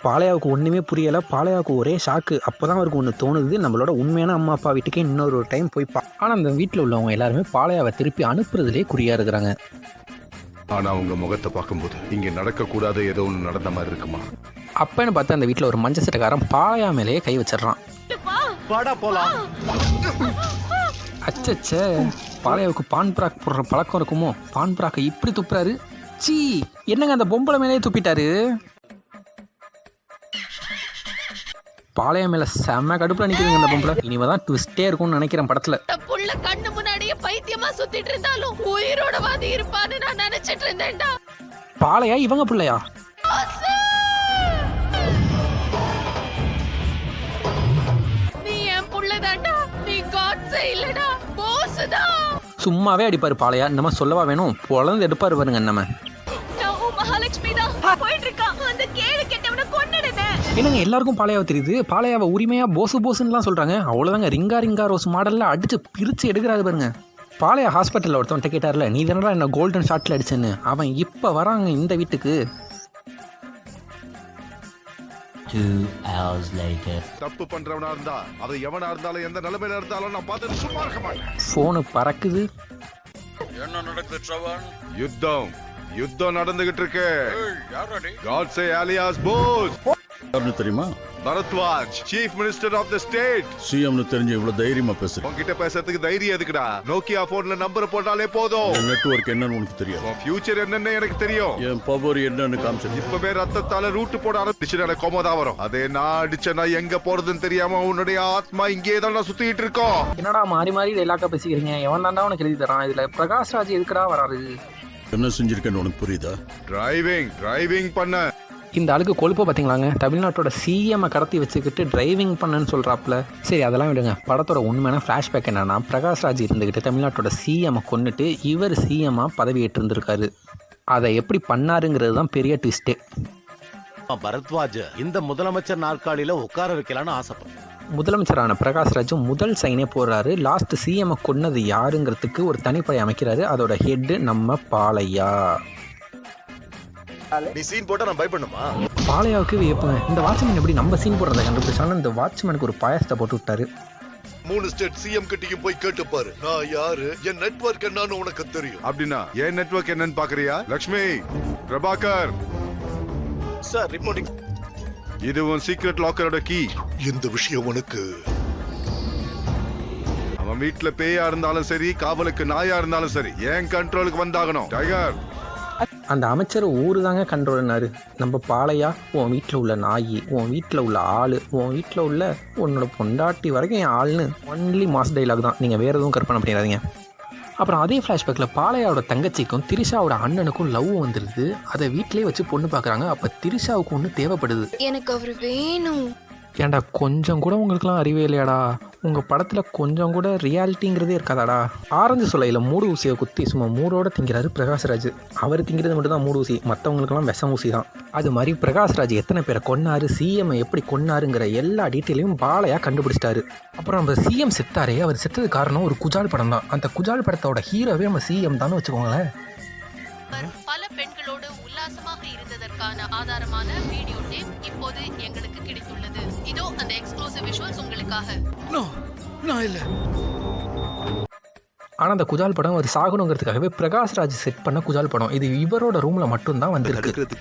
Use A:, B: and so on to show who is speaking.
A: பாளையாவுக்கு ஒன்றுமே புரியலை. பாளையாவுக்கு ஒரே ஷாக்கு. அப்போ தான் அவருக்கு ஒன்று தோணுது, நம்மளோட உண்மையான அம்மா அப்பா வீட்டுக்கே இன்னொரு டைம் போய் ஆனால் அந்த வீட்டில் உள்ளவங்க எல்லாருமே பாளையாவை திருப்பி அனுப்புறதுலேயே குறியாக இருக்கிறாங்க.
B: ஆனால் அவங்க முகத்தை பார்க்கும்போது இங்கே நடக்கக்கூடாத ஏதோ ஒன்று நடந்த மாதிரி இருக்குமா?
A: அப்பன்னு பார்த்து அந்த வீட்டில் ஒரு மஞ்சள் சட்டக்காரன் பாளையா மேலேயே கை வச்சிடறான். அச்சச்ச, பாளையாவுக்கு பான் பிராக் போடுற பழக்கம் இருக்குமோ? பான் பிராக்கை இப்படி துப்புறாரு. சீ, என்னங்க அந்த பொம்பளை மேலேயே துப்பிட்டாரு. பாளைய மேல செம்ம கடுப்புல நிக்கிறீங்க அந்த பொம்பளை. இனிமேதான் ட்விஸ்டே இருக்கும்னு நினைக்கிறேன் படத்துல.
C: புள்ள கண்ணு முன்னாடியே பைத்தியமா சுத்திட்டு இருந்தாலும் உயிரோட வாதி இருப்பான்னு நான் நினைச்சிட்டு இருந்தேன்டா.
A: பாளையா இவங்க பிள்ளையா?
C: நீ என் புள்ளதாண்டா, நீ காட்ஸே இல்லடா, போஸ்டா.
A: சும்மாவே அடிப்பாரு பாளையா. நம்ம சொல்லவா வேணும், பொழந்து எடுப்பாரு பாருங்க. நம்ம
C: மகாலட்சுமி தான் போயிட்டு இருக்கா. அந்த கேடு கெட்டவனை கொன்னுடுனே.
A: என்னங்க எல்லாருக்கும் பாளையாவை தெரியுது. பாளையாவை உரிமையா போசு போசுன்னுலாம் சொல்றாங்க. அவ்வளவுதாங்க, ரிங்கா ரிங்கா ரோஸ் மாடல்ல அடிச்சு பிரிச்சு எடுக்கிறாரு பாருங்க. பாளையா ஹாஸ்பிட்டலில் ஒருத்தவன்ட்ட கேட்டார்ல, நீ தானடா என்ன கோல்டன் ஷாட்ல அடிச்சேன்னு. அவன் இப்ப வராங்க இந்த வீட்டுக்கு.
D: 2 hours later.
B: தப்பு பண்றவனா இருந்தா அது எவனா இருந்தாலும் எந்த நிலைமையில இருந்தாலும் நான் பார்த்துட்டு சும்மா இருக்க மாட்டேன்.
A: போனு பறக்குது.
E: என்ன நடக்குது ட்ரவன்?
B: யுத்தம் நடந்துகிட்டு இருக்கு. God say alias boss.
E: யாருன்னு தெரியுமா?
B: Bharadwaj, chief minister of the state.
E: சிஎம்னு தெரிஞ்சு இவ்வளவு தைரியமா பேசுறேன்.
B: உன்கிட்ட பேசுறதுக்கு தைரியம் எதுக்குடா? நோக்கியா போன்ல நம்பர் போட்டாலே போதும்.
E: என் நெட்வொர்க் என்னன்னு உனக்கு தெரியும்.
B: உன் ஃபியூச்சர் என்னன்னு எனக்கு தெரியும்.
E: என் பவர் என்னன்னு காமிச்சு.
B: இப்பவே ரத்தத்தால ரூட் போட ஆரம்பிச்சுனா கோமதா வரும். அதே நான் அடிச்சனா எங்க போறதுன்னு தெரியாம உன்னுடைய ஆத்மா இங்கே தான் சுத்திட்டு இருக்கோம்.
A: என்னடா மாறி மாறி எல்லாக்கா பேசிக்கிறீங்க? எவன் தாண்டா உனக்கு எழுதி தரான்? இதுல பிரகாஷ் ராஜ் எதுக்குடா வராரு?
E: என்ன செஞ்சிருக்கேன்னு உனக்கு புரியுதா?
B: டிரைவிங் பண்ண.
A: இந்த ஆளுக்கு கொழுப்பை பார்த்தீங்களாங்க. தமிழ்நாட்டோட சிஎம்ஐ கடத்தி வச்சுக்கிட்டு டிரைவிங் பண்ணுன்னு சொல்கிறாப்புல. சரி அதெல்லாம் விடுங்க. படத்தோட உண்மையான ஃப்ளாஷ்பேக் என்னன்னா, பிரகாஷ் ராஜ் இருந்துக்கிட்டு தமிழ்நாட்டோட சிஎம்ஐ கொண்டுட்டு இவர் சிஎம்மாக பதவி ஏற்றிருந்திருக்காரு. அதை எப்படி பண்ணாருங்கிறது தான் பெரிய ட்விஸ்டே.
F: பரத்வாஜ் இந்த முதலமைச்சர் நாற்காலியில் உட்கார வைக்கலான்னு ஆசைப்பட்டேன்.
A: முதலமைச்சரான பிரகாஷ் ராஜும் முதல் சைனே போடுறாரு. லாஸ்ட் சிஎம்ஐ கொன்னது யாருங்கிறதுக்கு ஒரு தனிப்படை அமைக்கிறாரு. அதோட ஹெட்டு நம்ம பாளையா.
F: நீ சீன் போட்டா நான் பயப்படணுமா?
A: பாளையாவுக்கு வியப்புங்க. இந்த வாட்ச்மேன் எப்படி நம்ம சீன் போடுறதை கண்டுபிடிச்சாலும் இந்த வாட்ச்மேனுக்கு ஒரு பாயசத்தை போட்டு விட்டாரு.
G: 3 ஸ்டேட் சிஎம் கிட்டயும் போய் கேட்டு பாரு, நான் யாரு, என் நெட்வொர்க் என்னன்னு உனக்கு தெரியும்.
B: அப்படின்னா என் நெட்வொர்க் என்னன்னு பாக்குறியா? Lakshmi, Prabhakar
F: sir reporting.
B: இது உன் சீக்ரெட் லாக்கரோட கீ.
G: இந்த விஷயம் உனக்கு.
B: அவன் வீட்டுல பேயா இருந்தாலும் சரி, காவலுக்கு நாயா இருந்தாலும் சரி, என் கண்ட்ரோலுக்கு வந்தாகணும். டைகர்,
A: அந்த அமைச்சர் ஊரு தாங்க கண்ட்ரோல்னாரு. நம்ம பாளையா, உன் வீட்டில் உள்ள நாய், உன் வீட்டில் உள்ள ஆள், உன் வீட்டில் உள்ள உன்னோட பொண்டாட்டி வரைக்கும் என் ஆள்னு ஒன்லி மாஸ் டைலாக் தான். நீங்கள் வேறு எதுவும் கற்பனை பண்ணிடாதீங்க. அப்புறம் அதே ஃப்ளாஷ்பேக்கில் பாளையாவோட தங்கச்சிக்கும் திரிஷாவோட அண்ணனுக்கும் லவ் வந்துடுது. அதை வீட்டிலே வச்சு பொண்ணு பார்க்குறாங்க. அப்போ திரிஷாவுக்கு ஒன்று தேவைப்படுது.
C: எனக்கு அவர் வேணும்.
A: ஏன்டா கொஞ்சம் கூட உங்களுக்குலாம் அறிவே இல்லையாடா? உங்கள் படத்தில் கொஞ்சம் கூட ரியாலிட்டிங்கிறதே இருக்காதாடா? ஆரஞ்சு சொலையில் மூடு ஊசியை குத்தி சும்மா மூடோட திங்கிறாரு பிரகாஷ்ராஜ். அவர் திங்கிறது மட்டும் தான் மூடு ஊசி, மற்றவங்களுக்குலாம் விஷம் ஊசி தான். அது மாதிரி பிரகாஷ்ராஜ் எத்தனை பேரை கொன்னாரு, சிஎம் எப்படி கொன்னாருங்கிற எல்லா டீட்டெயிலையும் பாளையா கண்டுபிடிச்சிட்டாரு. அப்புறம் நம்ம சிஎம் செத்தாரே, அவர் செத்தது காரணம் ஒரு குஜால் படம் தான். அந்த குஜால் படத்தோட ஹீரோவே நம்ம சிஎம் தான் வச்சுக்கோங்களேன்.
C: பல பெண்களோடு உல்லாசமாக இருந்ததற்கான ஆதாரமான வீடியோ டேப் இப்போது எங்களுக்கு கிடைத்துள்ளது. இதோ அந்த எக்ஸ்க்ளூசிவ் விஷுவல்ஸ் உங்களுக்காக.
A: ஆனால் அந்த குஜால் படம் ஒரு சாகணுங்கிறதுக்காகவே பிரகாஷ்ராஜ் செட் பண்ண குஜால் படம். இது இவரோட ரூமில் மட்டும்தான் வந்திருக்கு.